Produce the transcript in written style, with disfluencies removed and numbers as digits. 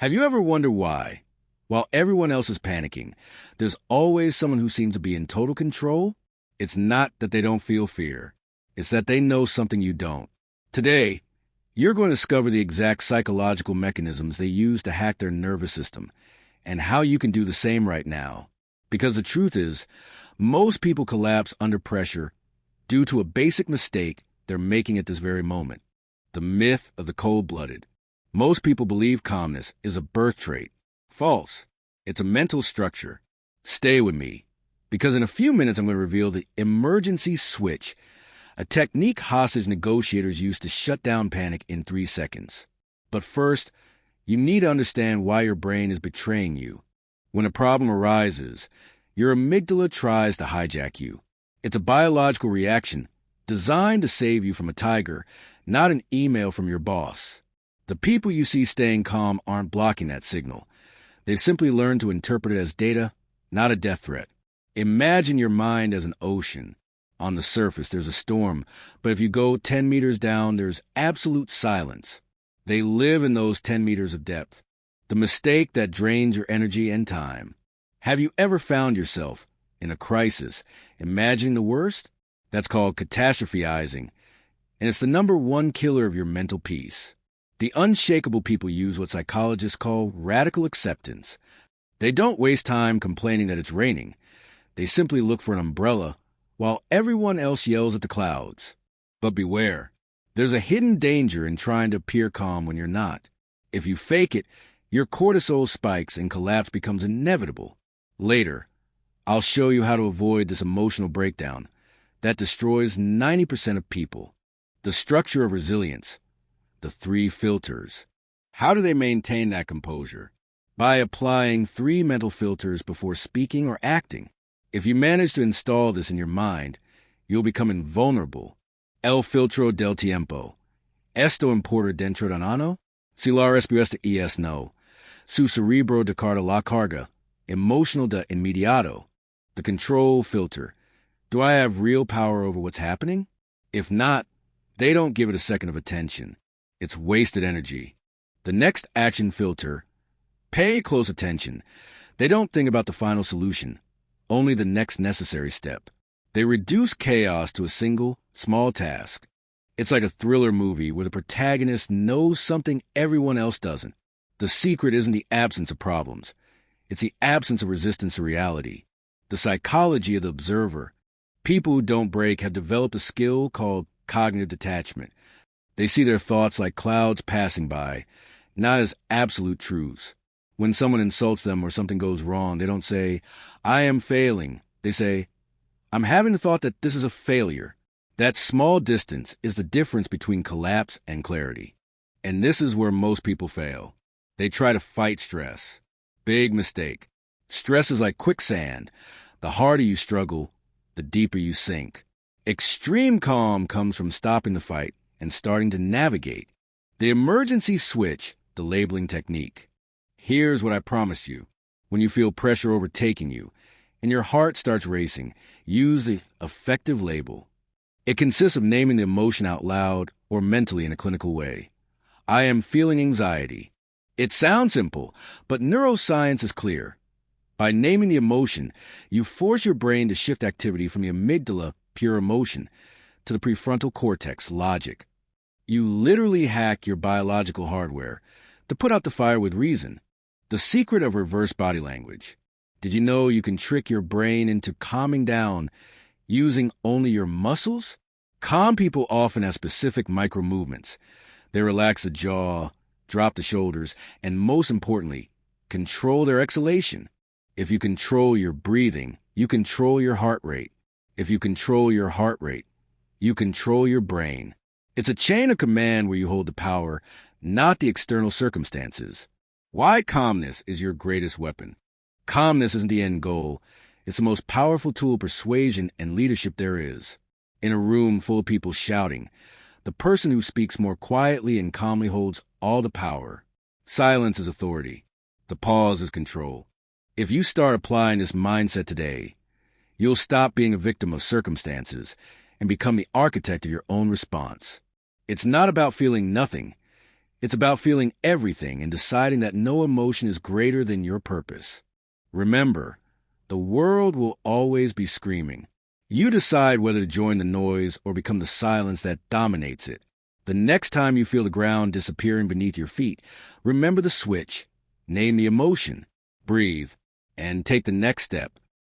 Have you ever wondered why, while everyone else is panicking, there's always someone who seems to be in total control? It's not that they don't feel fear. It's that they know something you don't. Today, you're going to discover the exact psychological mechanisms they use to hack their nervous system and how you can do the same right now. Because the truth is, most people collapse under pressure due to a basic mistake they're making at this very moment. The myth of the cold-blooded. Most people believe calmness is a birth trait. False. It's a mental structure. Stay with me, because in a few minutes I'm going to reveal the emergency switch, a technique hostage negotiators use to shut down panic in 3 seconds. But first, you need to understand why your brain is betraying you. When a problem arises, your amygdala tries to hijack you. It's a biological reaction designed to save you from a tiger, not an email from your boss. The people you see staying calm aren't blocking that signal. They've simply learned to interpret it as data, not a death threat. Imagine your mind as an ocean. On the surface, there's a storm, but if you go 10 meters down, there's absolute silence. They live in those 10 meters of depth, the mistake that drains your energy and time. Have you ever found yourself in a crisis, imagining the worst? That's called catastrophizing, and it's the #1 killer of your mental peace. The unshakable people use what psychologists call radical acceptance. They don't waste time complaining that it's raining. They simply look for an umbrella while everyone else yells at the clouds. But beware, there's a hidden danger in trying to appear calm when you're not. If you fake it, your cortisol spikes and collapse becomes inevitable. Later, I'll show you how to avoid this emotional breakdown that destroys 90% of people. The structure of resilience. The 3 filters. How do they maintain that composure? By applying 3 mental filters before speaking or acting. If you manage to install this in your mind, you'll become invulnerable. El filtro del tiempo. Esto importa dentro de un ano? Si la respuesta es no. Su cerebro descarga la carga. Emotional de inmediato. The control filter. Do I have real power over what's happening? If not, they don't give it a second of attention. It's wasted energy. The next action filter. Pay close attention. They don't think about the final solution, only the next necessary step. They reduce chaos to a single, small task. It's like a thriller movie where the protagonist knows something everyone else doesn't. The secret isn't the absence of problems. It's the absence of resistance to reality. The psychology of the observer. People who don't break have developed a skill called cognitive detachment. They see their thoughts like clouds passing by, not as absolute truths. When someone insults them or something goes wrong, they don't say, I am failing. They say, I'm having the thought that this is a failure. That small distance is the difference between collapse and clarity. And this is where most people fail. They try to fight stress. Big mistake. Stress is like quicksand. The harder you struggle, the deeper you sink. Extreme calm comes from stopping the fight and starting to navigate. The emergency switch, the labeling technique. Here's what I promise you. When you feel pressure overtaking you and your heart starts racing, use the affective label. It consists of naming the emotion out loud or mentally in a clinical way. I am feeling anxiety. It sounds simple, but neuroscience is clear. By naming the emotion, you force your brain to shift activity from the amygdala, pure emotion, to the prefrontal cortex, logic. You literally hack your biological hardware to put out the fire with reason. The secret of reverse body language. Did you know you can trick your brain into calming down using only your muscles? Calm people often have specific micro movements. They relax the jaw, drop the shoulders, and most importantly, control their exhalation. If you control your breathing, you control your heart rate. If you control your heart rate, you control your brain. It's a chain of command where you hold the power, not the external circumstances. Why calmness is your greatest weapon? Calmness isn't the end goal. It's the most powerful tool of persuasion and leadership there is. In a room full of people shouting, the person who speaks more quietly and calmly holds all the power. Silence is authority. The pause is control. If you start applying this mindset today, you'll stop being a victim of circumstances and become the architect of your own response. It's not about feeling nothing. It's about feeling everything and deciding that no emotion is greater than your purpose. Remember, the world will always be screaming. You decide whether to join the noise or become the silence that dominates it. The next time you feel the ground disappearing beneath your feet, remember the switch, name the emotion, breathe, and take the next step.